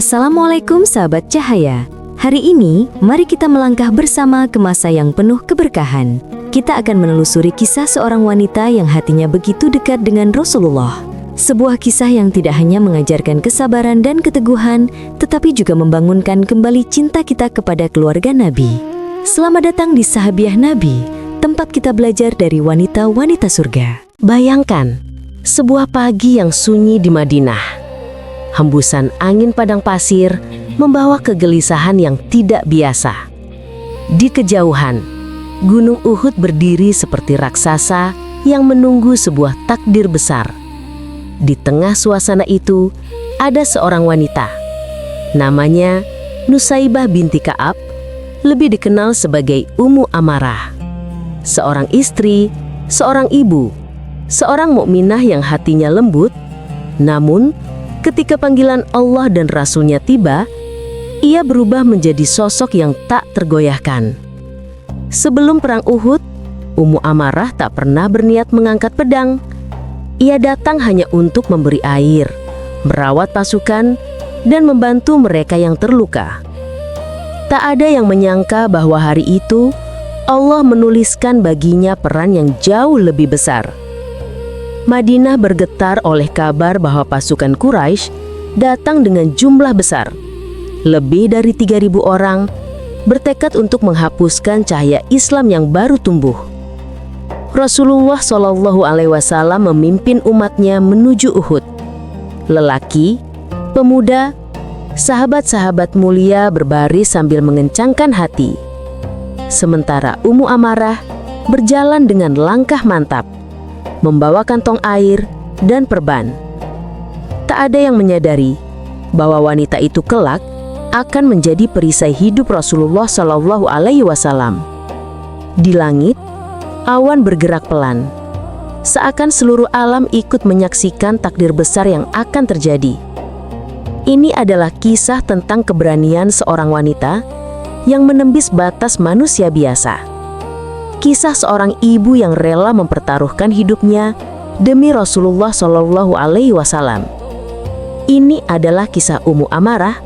Assalamualaikum sahabat cahaya. Hari ini, mari kita melangkah bersama ke masa yang penuh keberkahan. Kita akan menelusuri kisah seorang wanita yang hatinya begitu dekat dengan Rasulullah. Sebuah kisah yang tidak hanya mengajarkan kesabaran dan keteguhan, tetapi juga membangunkan kembali cinta kita kepada keluarga Nabi. Selamat datang di Sahabiah Nabi, tempat kita belajar dari wanita-wanita surga. Bayangkan, sebuah pagi yang sunyi di Madinah. Hembusan angin padang pasir membawa kegelisahan yang tidak biasa. Di kejauhan, Gunung Uhud berdiri seperti raksasa yang menunggu sebuah takdir besar. Di tengah suasana itu, ada seorang wanita. Namanya Nusaibah binti Ka'ab, lebih dikenal sebagai Ummu Amarah. Seorang istri, seorang ibu, seorang mukminah yang hatinya lembut. Namun, ketika panggilan Allah dan Rasul-Nya tiba, ia berubah menjadi sosok yang tak tergoyahkan. Sebelum perang Uhud, Ummu Amarah tak pernah berniat mengangkat pedang. Ia datang hanya untuk memberi air, merawat pasukan, dan membantu mereka yang terluka. Tak ada yang menyangka bahwa hari itu Allah menuliskan baginya peran yang jauh lebih besar. Madinah bergetar oleh kabar bahwa pasukan Quraisy datang dengan jumlah besar. Lebih dari 3.000 orang bertekad untuk menghapuskan cahaya Islam yang baru tumbuh. Rasulullah SAW memimpin umatnya menuju Uhud. Lelaki, pemuda, sahabat-sahabat mulia berbaris sambil mengencangkan hati. Sementara Ummu Amarah berjalan dengan langkah mantap, membawa kantong air dan perban. Tak ada yang menyadari bahwa wanita itu kelak akan menjadi perisai hidup Rasulullah SAW. Di langit, awan bergerak pelan, seakan seluruh alam ikut menyaksikan takdir besar yang akan terjadi. Ini adalah kisah tentang keberanian seorang wanita yang menembus batas manusia biasa. Kisah seorang ibu yang rela mempertaruhkan hidupnya demi Rasulullah SAW. Ini adalah kisah Ummu Amarah,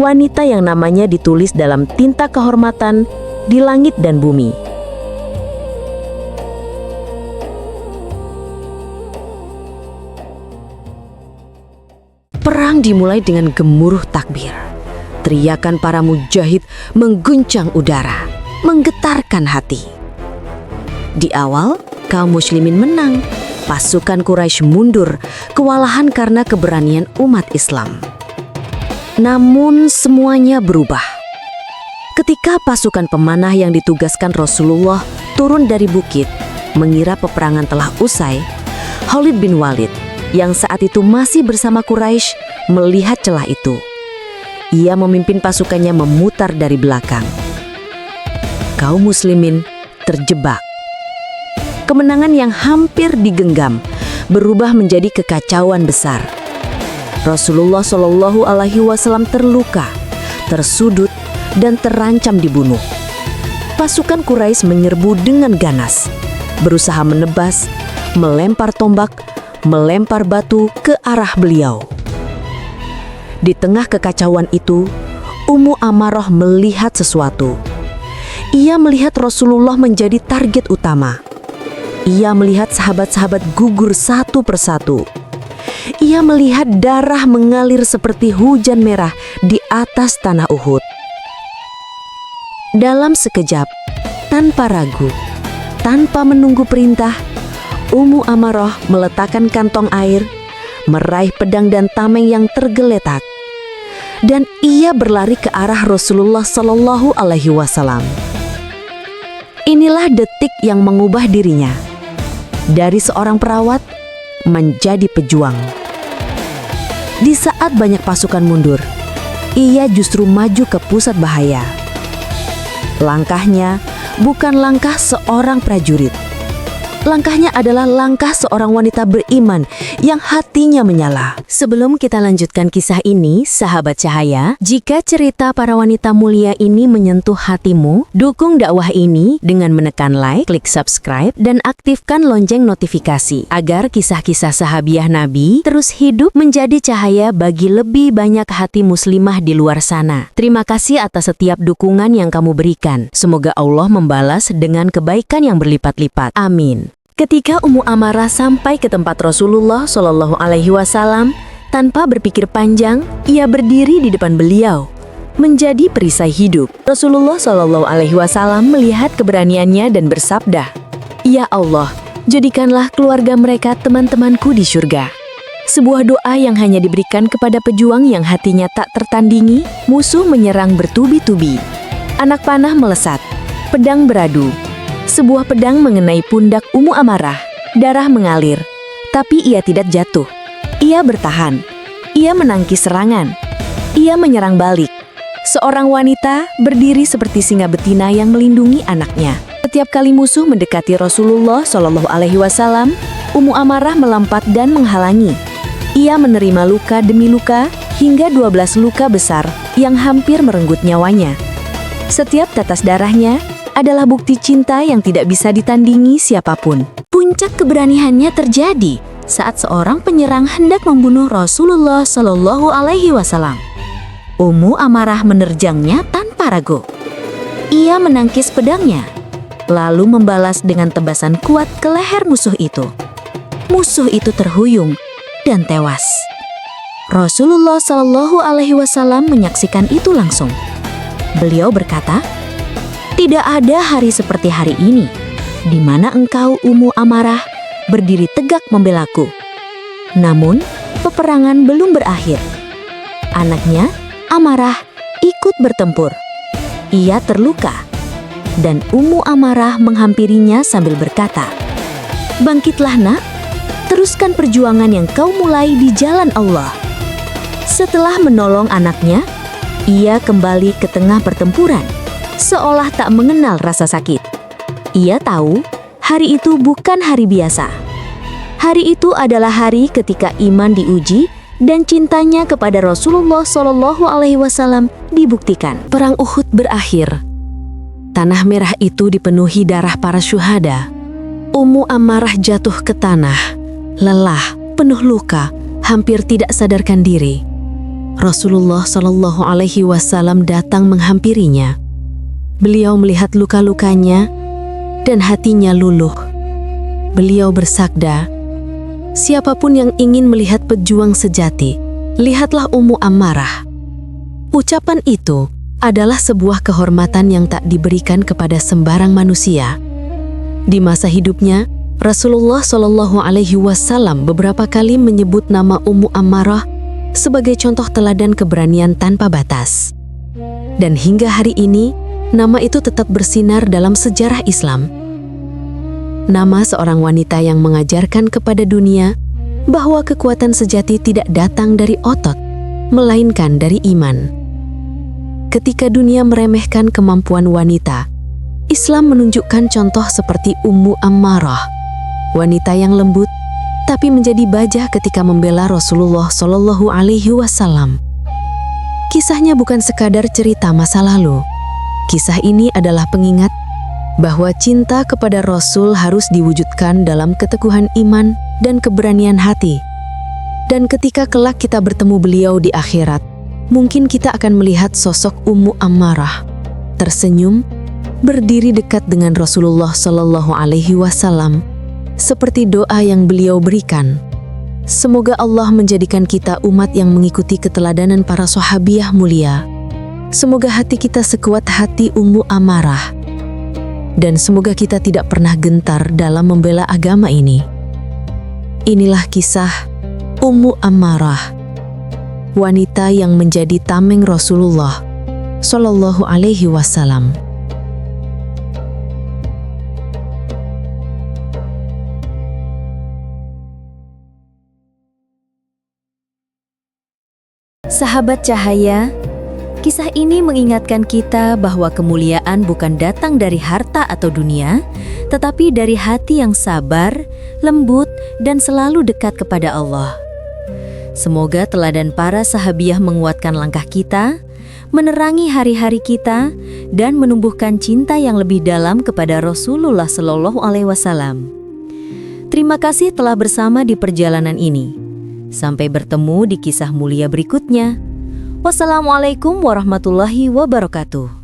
wanita yang namanya ditulis dalam tinta kehormatan di langit dan bumi. Perang dimulai dengan gemuruh takbir. Teriakan para mujahid mengguncang udara, menggetarkan hati. Di awal, kaum muslimin menang. Pasukan Quraisy mundur, kewalahan karena keberanian umat Islam. Namun semuanya berubah. Ketika pasukan pemanah yang ditugaskan Rasulullah turun dari bukit, mengira peperangan telah usai, Khalid bin Walid, yang saat itu masih bersama Quraisy, melihat celah itu. Ia memimpin pasukannya memutar dari belakang. Kaum muslimin terjebak. Kemenangan yang hampir digenggam berubah menjadi kekacauan besar. Rasulullah SAW terluka, tersudut, dan terancam dibunuh. Pasukan Quraisy menyerbu dengan ganas, berusaha menebas, melempar tombak, melempar batu ke arah beliau. Di tengah kekacauan itu, Ummu Amarah melihat sesuatu. Ia melihat Rasulullah menjadi target utama. Ia melihat sahabat-sahabat gugur satu persatu. Ia melihat darah mengalir seperti hujan merah di atas tanah Uhud. Dalam sekejap, tanpa ragu, tanpa menunggu perintah, Ummu Amarah meletakkan kantong air, meraih pedang dan tameng yang tergeletak, dan ia berlari ke arah Rasulullah SAW. Inilah detik yang mengubah dirinya dari seorang perawat menjadi pejuang. Di saat banyak pasukan mundur, ia justru maju ke pusat bahaya. Langkahnya bukan langkah seorang prajurit, Langkahnya adalah langkah seorang wanita beriman yang hatinya menyala. Sebelum kita lanjutkan kisah ini, sahabat cahaya, jika cerita para wanita mulia ini menyentuh hatimu, dukung dakwah ini dengan menekan like, klik subscribe, dan aktifkan lonceng notifikasi agar kisah-kisah sahabiah Nabi terus hidup menjadi cahaya bagi lebih banyak hati muslimah di luar sana. Terima kasih atas setiap dukungan yang kamu berikan. Semoga Allah membalas dengan kebaikan yang berlipat-lipat. Amin. Ketika Ummu Amarah sampai ke tempat Rasulullah Shallallahu Alaihi Wasallam, tanpa berpikir panjang, ia berdiri di depan beliau, menjadi perisai hidup. Rasulullah Shallallahu Alaihi Wasallam melihat keberaniannya dan bersabda, "Ya Allah, jadikanlah keluarga mereka teman-temanku di surga." Sebuah doa yang hanya diberikan kepada pejuang yang hatinya tak tertandingi. Musuh menyerang bertubi-tubi. Anak panah melesat, pedang beradu. Sebuah pedang mengenai pundak Ummu Amarah. Darah mengalir, tapi ia tidak jatuh. Ia bertahan. Ia menangkis serangan. Ia menyerang balik. Seorang wanita berdiri seperti singa betina yang melindungi anaknya. Setiap kali musuh mendekati Rasulullah Shallallahu Alaihi Wasallam, Ummu Amarah melompat dan menghalangi. Ia menerima luka demi luka hingga 12 luka besar yang hampir merenggut nyawanya. Setiap tetes darahnya adalah bukti cinta yang tidak bisa ditandingi siapapun. Puncak keberaniannya terjadi saat seorang penyerang hendak membunuh Rasulullah Shallallahu Alaihi Wasallam. Ummu Amarah menerjangnya tanpa ragu. Ia menangkis pedangnya, lalu membalas dengan tebasan kuat ke leher musuh itu. Musuh itu terhuyung dan tewas. Rasulullah Shallallahu Alaihi Wasallam menyaksikan itu langsung. Beliau berkata, "Tidak ada hari seperti hari ini, di mana engkau Ummu Amarah berdiri tegak membelaku." Namun, peperangan belum berakhir. Anaknya, Amarah, ikut bertempur. Ia terluka, dan Ummu Amarah menghampirinya sambil berkata, "Bangkitlah nak, teruskan perjuangan yang kau mulai di jalan Allah." Setelah menolong anaknya, ia kembali ke tengah pertempuran, seolah tak mengenal rasa sakit. Ia tahu hari itu bukan hari biasa. Hari itu adalah hari ketika iman diuji dan cintanya kepada Rasulullah Shallallahu Alaihi Wasallam dibuktikan. Perang Uhud berakhir. Tanah merah itu dipenuhi darah para syuhada. Ummu Amarah jatuh ke tanah, lelah, penuh luka, hampir tidak sadarkan diri. Rasulullah Shallallahu Alaihi Wasallam datang menghampirinya. Beliau melihat luka-lukanya dan hatinya luluh. Beliau bersabda, "Siapapun yang ingin melihat pejuang sejati, lihatlah Ummu Amarah." Ucapan itu adalah sebuah kehormatan yang tak diberikan kepada sembarang manusia. Di masa hidupnya, Rasulullah Shallallahu Alaihi Wasallam beberapa kali menyebut nama Ummu Amarah sebagai contoh teladan keberanian tanpa batas. Dan hingga hari ini, nama itu tetap bersinar dalam sejarah Islam. Nama seorang wanita yang mengajarkan kepada dunia bahwa kekuatan sejati tidak datang dari otot, melainkan dari iman. Ketika dunia meremehkan kemampuan wanita, Islam menunjukkan contoh seperti Ummu Amarah, wanita yang lembut tapi menjadi baja ketika membela Rasulullah Shallallahu Alaihi Wasallam. Kisahnya bukan sekadar cerita masa lalu. Kisah ini adalah pengingat bahwa cinta kepada Rasul harus diwujudkan dalam keteguhan iman dan keberanian hati. Dan ketika kelak kita bertemu beliau di akhirat, mungkin kita akan melihat sosok Ummu Amarah tersenyum, berdiri dekat dengan Rasulullah Shallallahu Alaihi Wasallam, seperti doa yang beliau berikan. Semoga Allah menjadikan kita umat yang mengikuti keteladanan para sahabiah mulia. Semoga hati kita sekuat hati Ummu Amarah. Dan semoga kita tidak pernah gentar dalam membela agama ini. Inilah kisah Ummu Amarah, wanita yang menjadi tameng Rasulullah Shallallahu Alaihi Wasallam. Sahabat cahaya, Kisah ini mengingatkan kita bahwa kemuliaan bukan datang dari harta atau dunia, tetapi dari hati yang sabar, lembut, dan selalu dekat kepada Allah. Semoga teladan para sahabiah menguatkan langkah kita, menerangi hari-hari kita, dan menumbuhkan cinta yang lebih dalam kepada Rasulullah Shallallahu Alaihi Wasallam. Terima kasih telah bersama di perjalanan ini. Sampai bertemu di kisah mulia berikutnya. Wassalamualaikum warahmatullahi wabarakatuh.